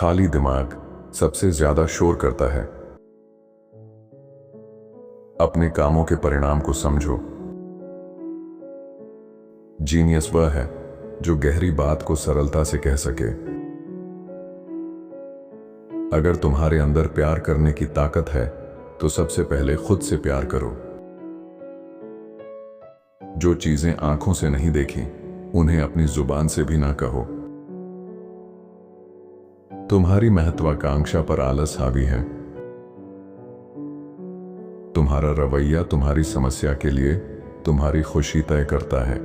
खाली दिमाग सबसे ज्यादा शोर करता है। अपने कामों के परिणाम को समझो। जीनियस वह है जो गहरी बात को सरलता से कह सके। अगर तुम्हारे अंदर प्यार करने की ताकत है तो सबसे पहले खुद से प्यार करो। जो चीजें आंखों से नहीं देखी उन्हें अपनी जुबान से भी ना कहो। तुम्हारी महत्वाकांक्षा पर आलस हावी है। तुम्हारा रवैया तुम्हारी समस्या के लिए तुम्हारी खुशी तय करता है।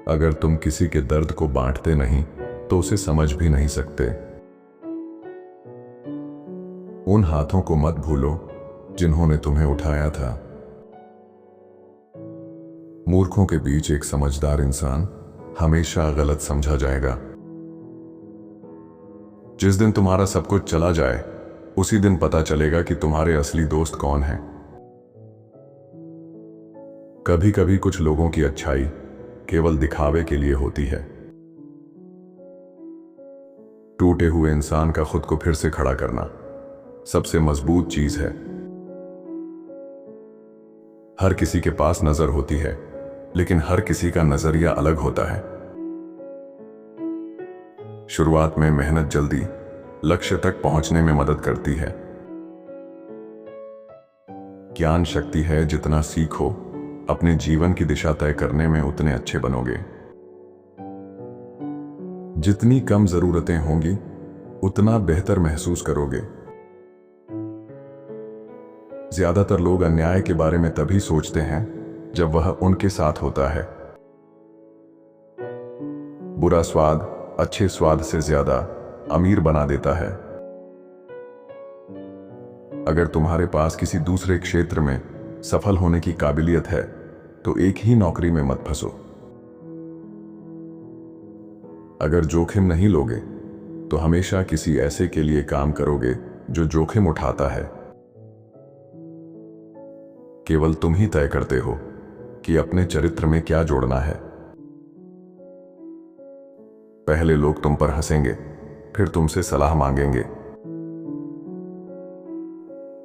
अगर तुम किसी के दर्द को बांटते नहीं तो उसे समझ भी नहीं सकते। उन हाथों को मत भूलो जिन्होंने तुम्हें उठाया था। मूर्खों के बीच एक समझदार इंसान हमेशा गलत समझा जाएगा। जिस दिन तुम्हारा सब कुछ चला जाए उसी दिन पता चलेगा कि तुम्हारे असली दोस्त कौन हैं। कभी कभी कुछ लोगों की अच्छाई केवल दिखावे के लिए होती है। टूटे हुए इंसान का खुद को फिर से खड़ा करना सबसे मजबूत चीज है। हर किसी के पास नजर होती है लेकिन हर किसी का नजरिया अलग होता है। शुरुआत में मेहनत जल्दी लक्ष्य तक पहुंचने में मदद करती है। ज्ञान शक्ति है, जितना सीखो अपने जीवन की दिशा तय करने में उतने अच्छे बनोगे। जितनी कम जरूरतें होंगी उतना बेहतर महसूस करोगे। ज्यादातर लोग अन्याय के बारे में तभी सोचते हैं जब वह उनके साथ होता है। बुरा स्वाद अच्छे स्वाद से ज्यादा अमीर बना देता है। अगर तुम्हारे पास किसी दूसरे क्षेत्र में सफल होने की काबिलियत है तो एक ही नौकरी में मत फंसो। अगर जोखिम नहीं लोगे तो हमेशा किसी ऐसे के लिए काम करोगे जो जोखिम उठाता है। केवल तुम ही तय करते हो कि अपने चरित्र में क्या जोड़ना है। पहले लोग तुम पर हंसेंगे, फिर तुमसे सलाह मांगेंगे।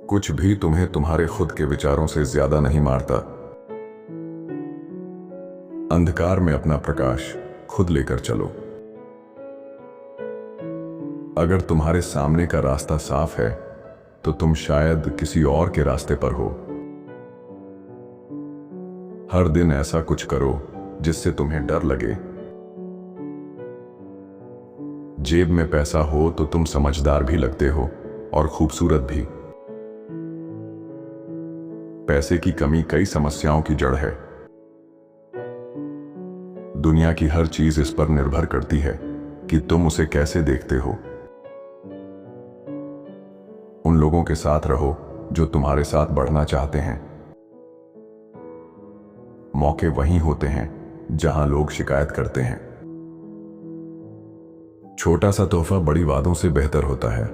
कुछ भी तुम्हें तुम्हारे खुद के विचारों से ज्यादा नहीं मारता। अंधकार में अपना प्रकाश खुद लेकर चलो। अगर तुम्हारे सामने का रास्ता साफ है तो तुम शायद किसी और के रास्ते पर हो। हर दिन ऐसा कुछ करो जिससे तुम्हें डर लगे। जेब में पैसा हो तो तुम समझदार भी लगते हो और खूबसूरत भी। पैसे की कमी कई समस्याओं की जड़ है। दुनिया की हर चीज इस पर निर्भर करती है कि तुम उसे कैसे देखते हो। उन लोगों के साथ रहो जो तुम्हारे साथ बढ़ना चाहते हैं। मौके वहीं होते हैं जहां लोग शिकायत करते हैं। छोटा सा तोहफा बड़ी वादों से बेहतर होता है।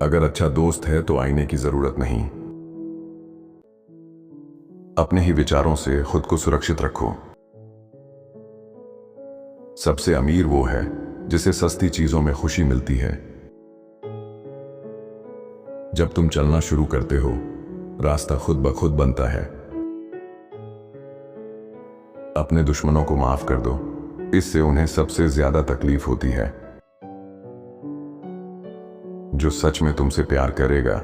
अगर अच्छा दोस्त है तो आईने की जरूरत नहीं। अपने ही विचारों से खुद को सुरक्षित रखो। सबसे अमीर वो है जिसे सस्ती चीजों में खुशी मिलती है। जब तुम चलना शुरू करते हो रास्ता खुद ब खुद बनता है। अपने दुश्मनों को माफ कर दो, इससे उन्हें सबसे ज्यादा तकलीफ होती है। जो सच में तुमसे प्यार करेगा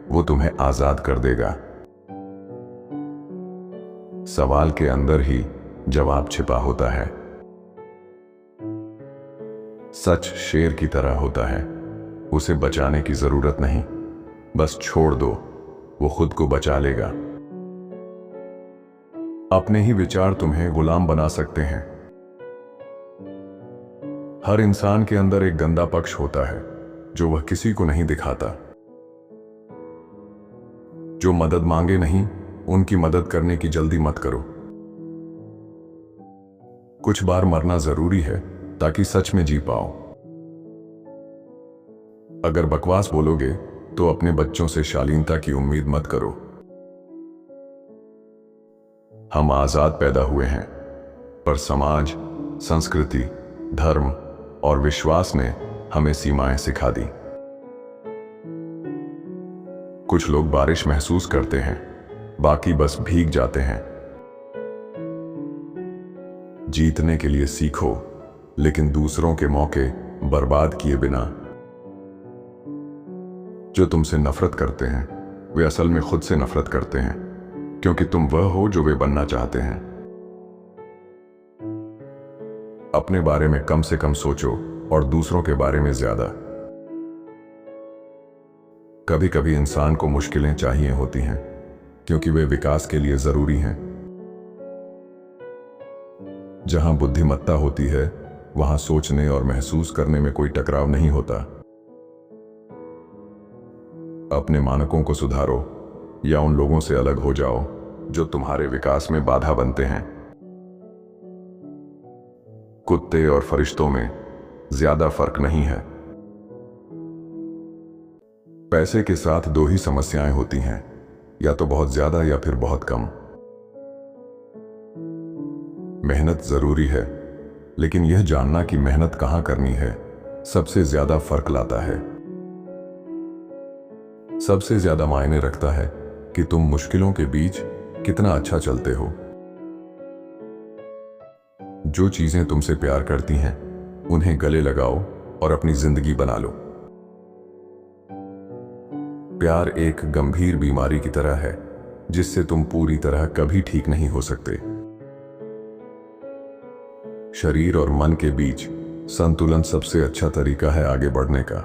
वो तुम्हें आजाद कर देगा। सवाल के अंदर ही जवाब छिपा होता है। सच शेर की तरह होता है, उसे बचाने की जरूरत नहीं, बस छोड़ दो, वो खुद को बचा लेगा। अपने ही विचार तुम्हें गुलाम बना सकते हैं। हर इंसान के अंदर एक गंदा पक्ष होता है जो वह किसी को नहीं दिखाता। जो मदद मांगे नहीं उनकी मदद करने की जल्दी मत करो। कुछ बार मरना जरूरी है ताकि सच में जी पाओ। अगर बकवास बोलोगे तो अपने बच्चों से शालीनता की उम्मीद मत करो। हम आजाद पैदा हुए हैं पर समाज संस्कृति, धर्म और विश्वास ने हमें सीमाएं सिखा दी। कुछ लोग बारिश महसूस करते हैं, बाकी बस भीग जाते हैं। जीतने के लिए सीखो, लेकिन दूसरों के मौके बर्बाद किए बिना। जो तुमसे नफरत करते हैं वे असल में खुद से नफरत करते हैं, क्योंकि तुम वह हो जो वे बनना चाहते हैं। अपने बारे में कम से कम सोचो और दूसरों के बारे में ज्यादा। कभी कभी इंसान को मुश्किलें चाहिए होती हैं, क्योंकि वे विकास के लिए जरूरी हैं। जहां बुद्धिमत्ता होती है वहां सोचने और महसूस करने में कोई टकराव नहीं होता। अपने मानकों को सुधारो या उन लोगों से अलग हो जाओ जो तुम्हारे विकास में बाधा बनते हैं। कुत्ते और फरिश्तों में ज्यादा फर्क नहीं है। पैसे के साथ दो ही समस्याएं होती हैं, या तो बहुत ज्यादा या फिर बहुत कम। मेहनत जरूरी है, लेकिन यह जानना कि मेहनत कहां करनी है सबसे ज्यादा फर्क लाता है। सबसे ज्यादा मायने रखता है कि तुम मुश्किलों के बीच कितना अच्छा चलते हो। जो चीजें तुमसे प्यार करती हैं उन्हें गले लगाओ और अपनी जिंदगी बना लो। प्यार एक गंभीर बीमारी की तरह है जिससे तुम पूरी तरह कभी ठीक नहीं हो सकते। शरीर और मन के बीच संतुलन सबसे अच्छा तरीका है आगे बढ़ने का।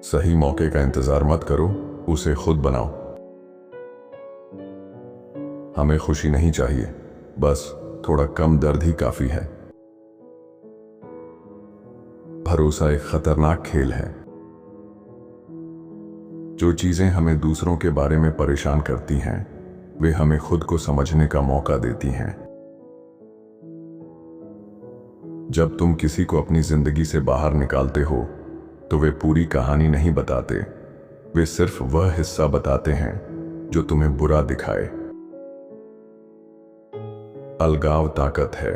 सही मौके का इंतजार मत करो, उसे खुद बनाओ। हमें खुशी नहीं चाहिए, बस थोड़ा कम दर्द ही काफी है। भरोसा एक खतरनाक खेल है। जो चीजें हमें दूसरों के बारे में परेशान करती हैं वे हमें खुद को समझने का मौका देती हैं। जब तुम किसी को अपनी जिंदगी से बाहर निकालते हो तो वे पूरी कहानी नहीं बताते, वे सिर्फ वह हिस्सा बताते हैं जो तुम्हें बुरा दिखाए। अलगाव ताकत है।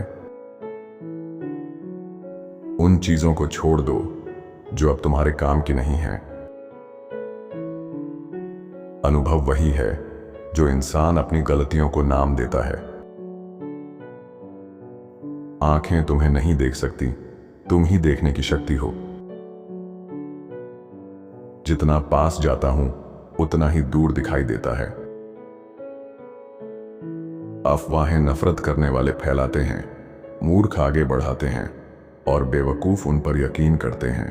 उन चीजों को छोड़ दो जो अब तुम्हारे काम की नहीं है। अनुभव वही है जो इंसान अपनी गलतियों को नाम देता है। आंखें तुम्हें नहीं देख सकती, तुम ही देखने की शक्ति हो। जितना पास जाता हूं उतना ही दूर दिखाई देता है। अफवाहें नफरत करने वाले फैलाते हैं, मूर्ख आगे बढ़ाते हैं और बेवकूफ उन पर यकीन करते हैं।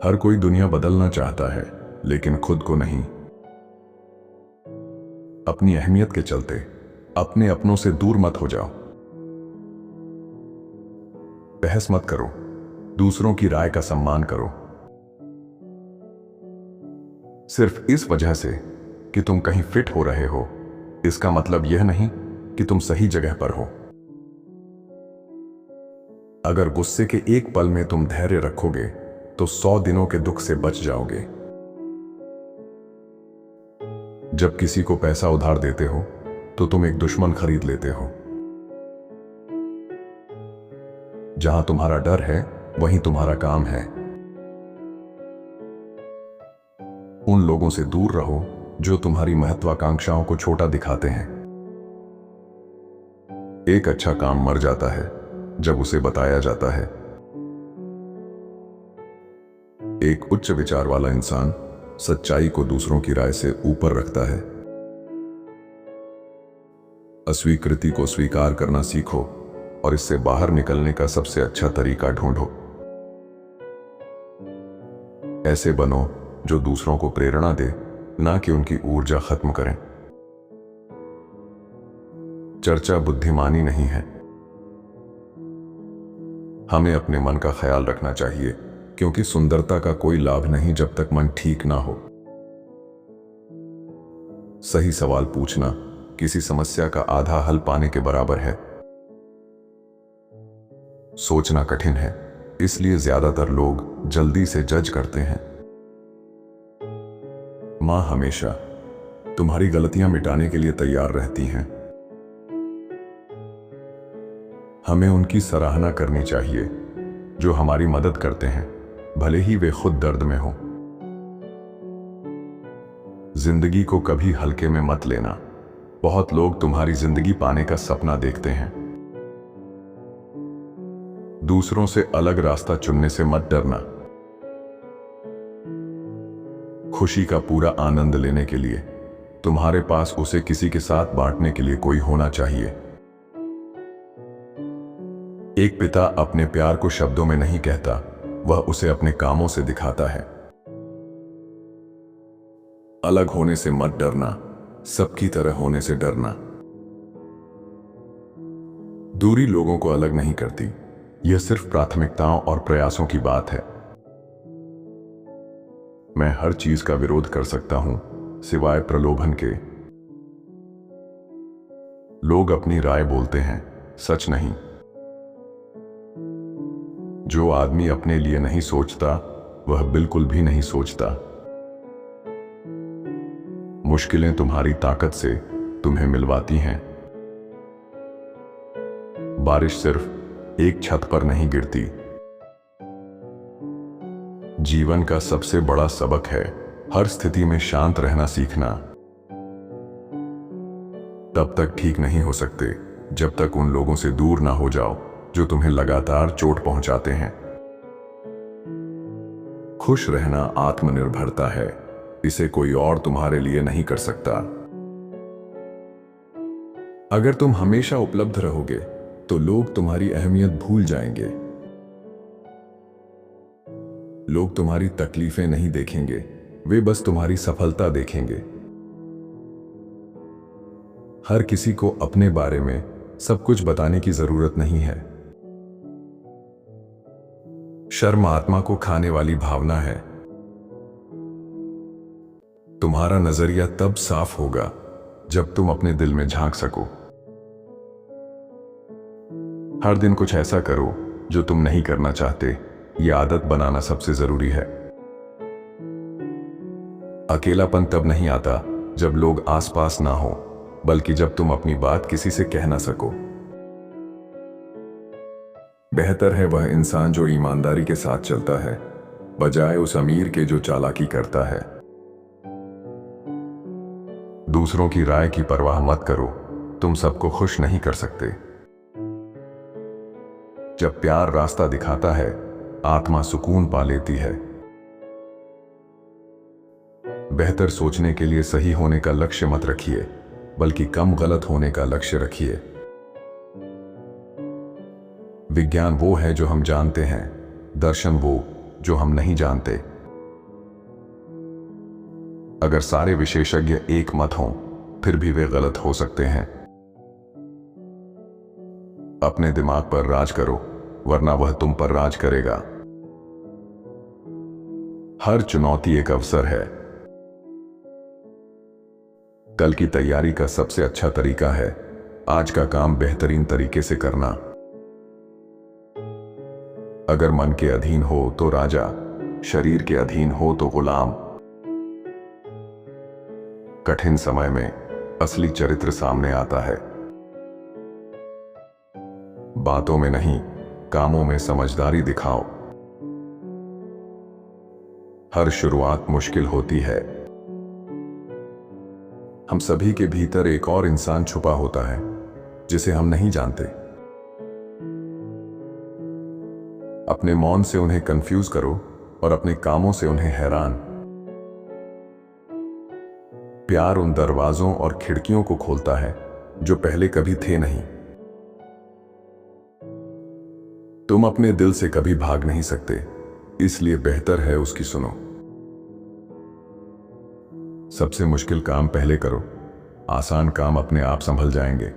हर कोई दुनिया बदलना चाहता है, लेकिन खुद को नहीं। अपनी अहमियत के चलते अपने अपनों से दूर मत हो जाओ। बहस मत करो, दूसरों की राय का सम्मान करो। सिर्फ इस वजह से कि तुम कहीं फिट हो रहे हो, इसका मतलब यह नहीं कि तुम सही जगह पर हो। अगर गुस्से के एक पल में तुम धैर्य रखोगे तो 100 दिनों के दुख से बच जाओगे। जब किसी को पैसा उधार देते हो तो तुम एक दुश्मन खरीद लेते हो। जहां तुम्हारा डर है वहीं तुम्हारा काम है। उन लोगों से दूर रहो जो तुम्हारी महत्वाकांक्षाओं को छोटा दिखाते हैं। एक अच्छा काम मर जाता है जब उसे बताया जाता है। एक उच्च विचार वाला इंसान सच्चाई को दूसरों की राय से ऊपर रखता है। अस्वीकृति को स्वीकार करना सीखो और इससे बाहर निकलने का सबसे अच्छा तरीका ढूंढो। ऐसे बनो जो दूसरों को प्रेरणा दे, ना कि उनकी ऊर्जा खत्म करें। चर्चा बुद्धिमानी नहीं है। हमें अपने मन का ख्याल रखना चाहिए, क्योंकि सुंदरता का कोई लाभ नहीं जब तक मन ठीक ना हो। सही सवाल पूछना किसी समस्या का आधा हल पाने के बराबर है। सोचना कठिन है, इसलिए ज्यादातर लोग जल्दी से जज करते हैं। मां हमेशा तुम्हारी गलतियां मिटाने के लिए तैयार रहती हैं। हमें उनकी सराहना करनी चाहिए जो हमारी मदद करते हैं, भले ही वे खुद दर्द में हों। जिंदगी को कभी हल्के में मत लेना। बहुत लोग तुम्हारी जिंदगी पाने का सपना देखते हैं। दूसरों से अलग रास्ता चुनने से मत डरना। खुशी का पूरा आनंद लेने के लिए तुम्हारे पास उसे किसी के साथ बांटने के लिए कोई होना चाहिए। एक पिता अपने प्यार को शब्दों में नहीं कहता, वह उसे अपने कामों से दिखाता है। अलग होने से मत डरना, सबकी तरह होने से डरना। दूरी लोगों को अलग नहीं करती, यह सिर्फ प्राथमिकताओं और प्रयासों की बात है। मैं हर चीज का विरोध कर सकता हूं सिवाय प्रलोभन के। लोग अपनी राय बोलते हैं, सच नहीं। जो आदमी अपने लिए नहीं सोचता वह बिल्कुल भी नहीं सोचता। मुश्किलें तुम्हारी ताकत से तुम्हें मिलवाती हैं। बारिश सिर्फ एक छत पर नहीं गिरती। जीवन का सबसे बड़ा सबक है हर स्थिति में शांत रहना सीखना। तब तक ठीक नहीं हो सकते जब तक उन लोगों से दूर ना हो जाओ जो तुम्हें लगातार चोट पहुंचाते हैं। खुश रहना आत्मनिर्भरता है, इसे कोई और तुम्हारे लिए नहीं कर सकता। अगर तुम हमेशा उपलब्ध रहोगे तो लोग तुम्हारी अहमियत भूल जाएंगे। लोग तुम्हारी तकलीफें नहीं देखेंगे, वे बस तुम्हारी सफलता देखेंगे। हर किसी को अपने बारे में सब कुछ बताने की जरूरत नहीं है। शर्म आत्मा को खाने वाली भावना है। तुम्हारा नजरिया तब साफ होगा जब तुम अपने दिल में झांक सको। हर दिन कुछ ऐसा करो जो तुम नहीं करना चाहते, यह आदत बनाना सबसे जरूरी है। अकेलापन तब नहीं आता जब लोग आसपास ना हो, बल्कि जब तुम अपनी बात किसी से कह ना सको। बेहतर है वह इंसान जो ईमानदारी के साथ चलता है, बजाय उस अमीर के जो चालाकी करता है। दूसरों की राय की परवाह मत करो, तुम सबको खुश नहीं कर सकते। जब प्यार रास्ता दिखाता है, आत्मा सुकून पा लेती है। बेहतर सोचने के लिए सही होने का लक्ष्य मत रखिए, बल्कि कम गलत होने का लक्ष्य रखिए। विज्ञान वो है जो हम जानते हैं, दर्शन वो जो हम नहीं जानते। अगर सारे विशेषज्ञ एक मत हों, फिर भी वे गलत हो सकते हैं। अपने दिमाग पर राज करो, वरना वह तुम पर राज करेगा। हर चुनौती एक अवसर है। कल की तैयारी का सबसे अच्छा तरीका है आज का काम बेहतरीन तरीके से करना। अगर मन के अधीन हो तो राजा, शरीर के अधीन हो तो गुलाम। कठिन समय में असली चरित्र सामने आता है। बातों में नहीं, कामों में समझदारी दिखाओ। हर शुरुआत मुश्किल होती है। हम सभी के भीतर एक और इंसान छुपा होता है जिसे हम नहीं जानते। अपने मौन से उन्हें कंफ्यूज करो और अपने कामों से उन्हें हैरान। प्यार उन दरवाजों और खिड़कियों को खोलता है जो पहले कभी थे नहीं। तुम अपने दिल से कभी भाग नहीं सकते, इसलिए बेहतर है उसकी सुनो। सबसे मुश्किल काम पहले करो, आसान काम अपने आप संभल जाएंगे।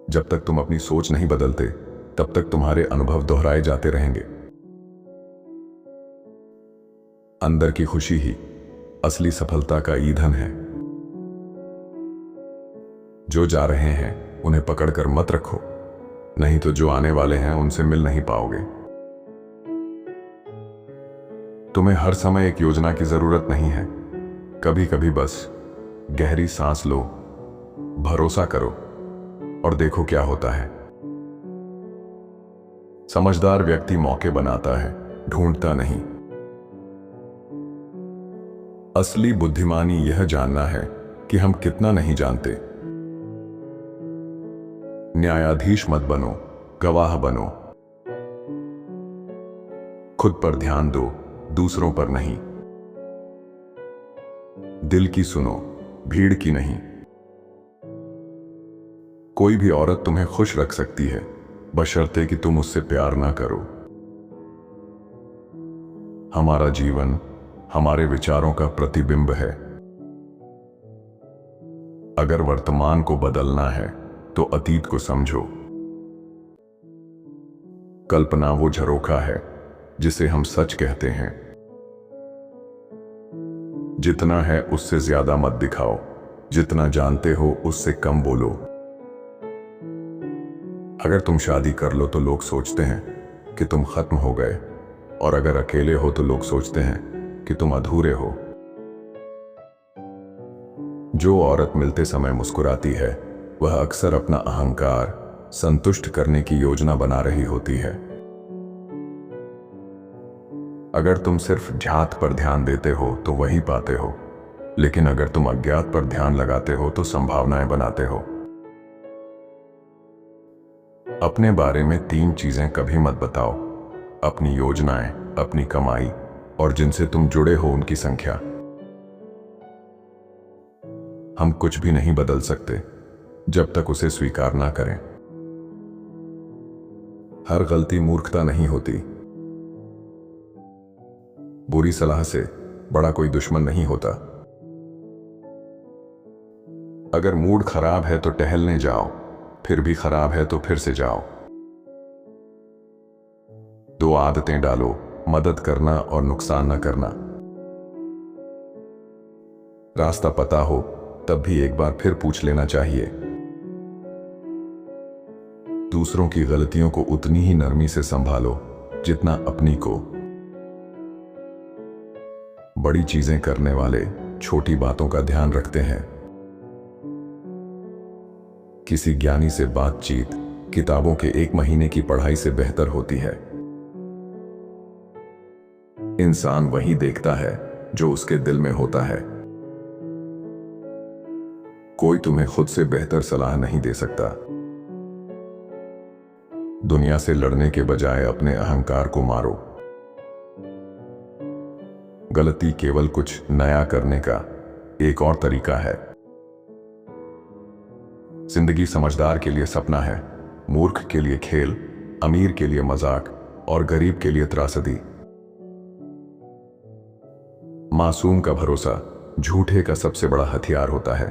जब तक तुम अपनी सोच नहीं बदलते, तब तक तुम्हारे अनुभव दोहराए जाते रहेंगे। अंदर की खुशी ही असली सफलता का ईंधन है। जो जा रहे हैं उन्हें पकड़कर मत रखो, नहीं तो जो आने वाले हैं उनसे मिल नहीं पाओगे। तुम्हें हर समय एक योजना की जरूरत नहीं है, कभी कभी बस गहरी सांस लो, भरोसा करो और देखो क्या होता है। समझदार व्यक्ति मौके बनाता है, ढूंढता नहीं। असली बुद्धिमानी यह जानना है कि हम कितना नहीं जानते। न्यायाधीश मत बनो, गवाह बनो। खुद पर ध्यान दो, दूसरों पर नहीं। दिल की सुनो, भीड़ की नहीं। कोई भी औरत तुम्हें खुश रख सकती है, बशर्ते कि तुम उससे प्यार ना करो। हमारा जीवन हमारे विचारों का प्रतिबिंब है। अगर वर्तमान को बदलना है तो अतीत को समझो। कल्पना वो झरोखा है जिसे हम सच कहते हैं। जितना है उससे ज्यादा मत दिखाओ, जितना जानते हो उससे कम बोलो। अगर तुम शादी कर लो तो लोग सोचते हैं कि तुम खत्म हो गए, और अगर अकेले हो तो लोग सोचते हैं कि तुम अधूरे हो। जो औरत मिलते समय मुस्कुराती है वह अक्सर अपना अहंकार संतुष्ट करने की योजना बना रही होती है। अगर तुम सिर्फ जात पर ध्यान देते हो तो वही पाते हो, लेकिन अगर तुम अज्ञात पर ध्यान लगाते हो तो संभावनाएं बनाते हो। अपने बारे में 3 चीजें कभी मत बताओ: अपनी योजनाएं, अपनी कमाई और जिनसे तुम जुड़े हो उनकी संख्या। हम कुछ भी नहीं बदल सकते जब तक उसे स्वीकार ना करें। हर गलती मूर्खता नहीं होती। बुरी सलाह से बड़ा कोई दुश्मन नहीं होता। अगर मूड खराब है तो टहलने जाओ, फिर भी खराब है तो फिर से जाओ। 2 आदतें डालो: मदद करना और नुकसान न करना। रास्ता पता हो तब भी एक बार फिर पूछ लेना चाहिए। दूसरों की गलतियों को उतनी ही नरमी से संभालो जितना अपनी को। बड़ी चीजें करने वाले छोटी बातों का ध्यान रखते हैं। किसी ज्ञानी से बातचीत किताबों के 1 महीने की पढ़ाई से बेहतर होती है। इंसान वही देखता है जो उसके दिल में होता है। कोई तुम्हें खुद से बेहतर सलाह नहीं दे सकता। दुनिया से लड़ने के बजाय अपने अहंकार को मारो। गलती केवल कुछ नया करने का एक और तरीका है। जिंदगी समझदार के लिए सपना है, मूर्ख के लिए खेल, अमीर के लिए मजाक और गरीब के लिए त्रासदी। मासूम का भरोसा झूठे का सबसे बड़ा हथियार होता है।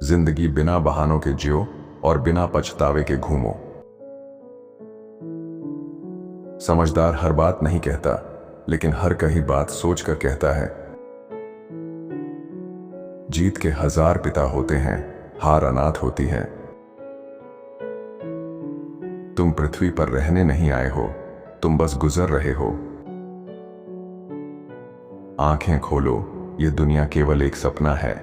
जिंदगी बिना बहानों के जियो और बिना पछतावे के घूमो। समझदार हर बात नहीं कहता, लेकिन हर कही बात सोचकर कहता है। जीत के 1000 पिता होते हैं, हार अनाथ होती है। तुम पृथ्वी पर रहने नहीं आए हो, तुम बस गुजर रहे हो। आंखें खोलो, ये दुनिया केवल एक सपना है।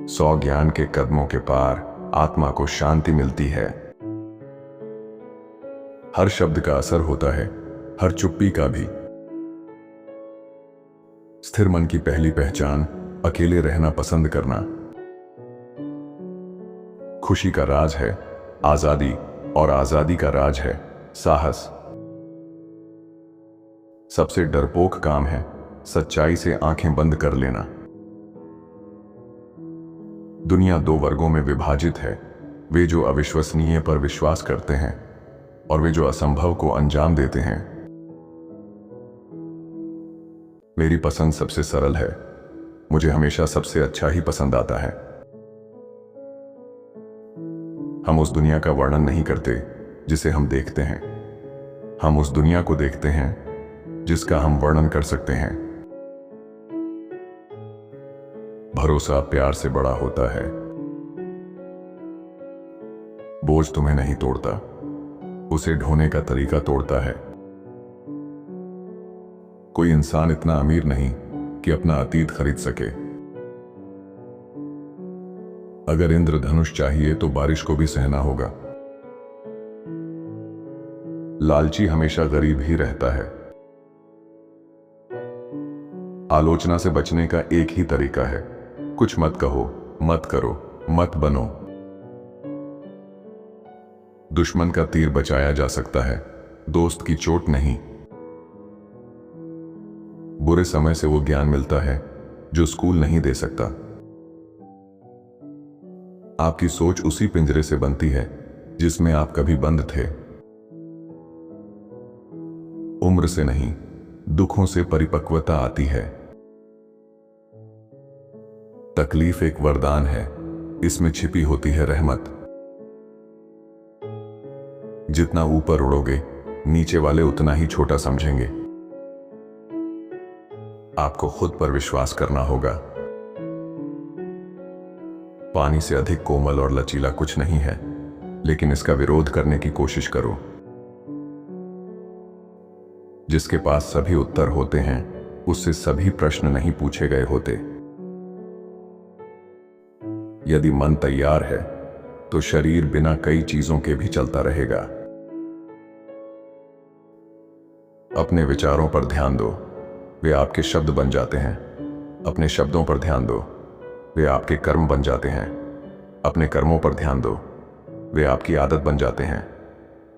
100 ज्ञान के कदमों के पार आत्मा को शांति मिलती है। हर शब्द का असर होता है, हर चुप्पी का भी। स्थिर मन की पहली पहचान अकेले रहना पसंद करना। खुशी का राज है आजादी, और आजादी का राज है साहस। सबसे डरपोक काम है सच्चाई से आंखें बंद कर लेना। दुनिया 2 वर्गों में विभाजित है: वे जो अविश्वसनीय पर विश्वास करते हैं और वे जो असंभव को अंजाम देते हैं। मेरी पसंद सबसे सरल है, मुझे हमेशा सबसे अच्छा ही पसंद आता है। हम उस दुनिया का वर्णन नहीं करते जिसे हम देखते हैं, हम उस दुनिया को देखते हैं जिसका हम वर्णन कर सकते हैं। भरोसा प्यार से बड़ा होता है। बोझ तुम्हें नहीं तोड़ता, उसे ढोने का तरीका तोड़ता है। कोई इंसान इतना अमीर नहीं कि अपना अतीत खरीद सके। अगर इंद्रधनुष चाहिए तो बारिश को भी सहना होगा। लालची हमेशा गरीब ही रहता है। आलोचना से बचने का एक ही तरीका है, कुछ मत कहो, मत करो, मत बनो। दुश्मन का तीर बचाया जा सकता है, दोस्त की चोट नहीं। बुरे समय से वो ज्ञान मिलता है जो स्कूल नहीं दे सकता। आपकी सोच उसी पिंजरे से बनती है जिसमें आप कभी बंद थे। उम्र से नहीं, दुखों से परिपक्वता आती है। तकलीफ एक वरदान है, इसमें छिपी होती है रहमत। जितना ऊपर उड़ोगे, नीचे वाले उतना ही छोटा समझेंगे। आपको खुद पर विश्वास करना होगा। पानी से अधिक कोमल और लचीला कुछ नहीं है, लेकिन इसका विरोध करने की कोशिश करो। जिसके पास सभी उत्तर होते हैं, उससे सभी प्रश्न नहीं पूछे गए होते। यदि मन तैयार है, तो शरीर बिना कई चीजों के भी चलता रहेगा। अपने विचारों पर ध्यान दो, वे आपके शब्द बन जाते हैं। अपने शब्दों पर ध्यान दो, वे आपके कर्म बन जाते हैं। अपने कर्मों पर ध्यान दो, वे आपकी आदत बन जाते हैं।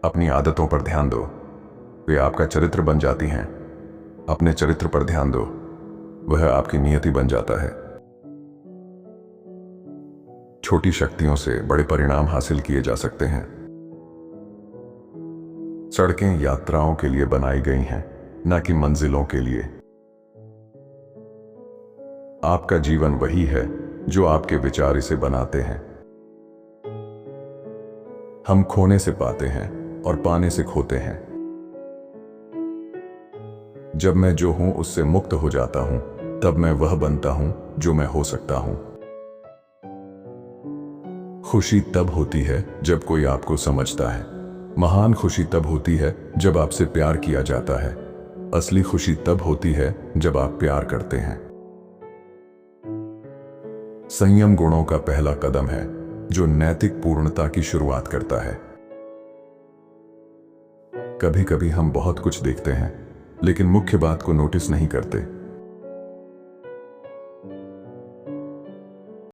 अपनी आदतों पर ध्यान दो, वे आपका चरित्र बन जाती हैं। अपने चरित्र पर ध्यान दो, वह आपकी नियति बन जाता है। छोटी शक्तियों से बड़े परिणाम हासिल किए जा सकते हैं। सड़कें यात्राओं के लिए बनाई गई हैं, न कि मंजिलों के लिए। आपका जीवन वही है जो आपके विचार इसे बनाते हैं। हम खोने से पाते हैं और पाने से खोते हैं। जब मैं जो हूं उससे मुक्त हो जाता हूं, तब मैं वह बनता हूं जो मैं हो सकता हूं। खुशी तब होती है जब कोई आपको समझता है। महान खुशी तब होती है जब आपसे प्यार किया जाता है। असली खुशी तब होती है जब आप प्यार करते हैं। संयम गुणों का पहला कदम है जो नैतिक पूर्णता की शुरुआत करता है। कभी कभी हम बहुत कुछ देखते हैं, लेकिन मुख्य बात को नोटिस नहीं करते।